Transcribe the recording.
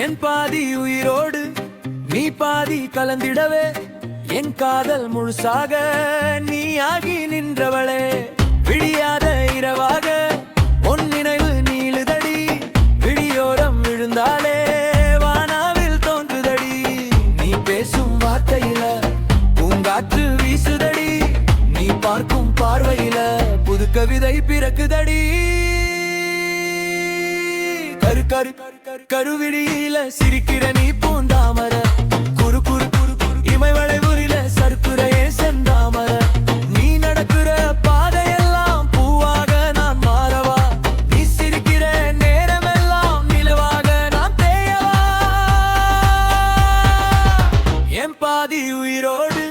என் பாதி உயிரோடு நீ பாதி கலந்திடவே என் காதல் முழுசாக நீ ஆகி நின்றவளே. விடியாத இரவாக உன் நினைவு நீளுதடி, விடியோரம் விழுந்தாலே வானாவில் தோன்றுதடி. நீ பேசும் வார்த்தையில பூங்காற்று வீசுதடி, நீ பார்க்கும் பார்வையில புது கவிதை பிறக்குதடி. கரு கரு கருவிழியில சிரிக்கிற நீ பூந்தாமர, குறு குறு குறு குறு இமை வளைவுரில சறுக்குறையே செந்தாமர. நீ நடக்கிற பாதையெல்லாம் பூவாக நான் மாறவா, நீ சிரிக்கிற நேரமெல்லாம் நிலவாக நான் தேயவா. என் பாதி உயிரோடு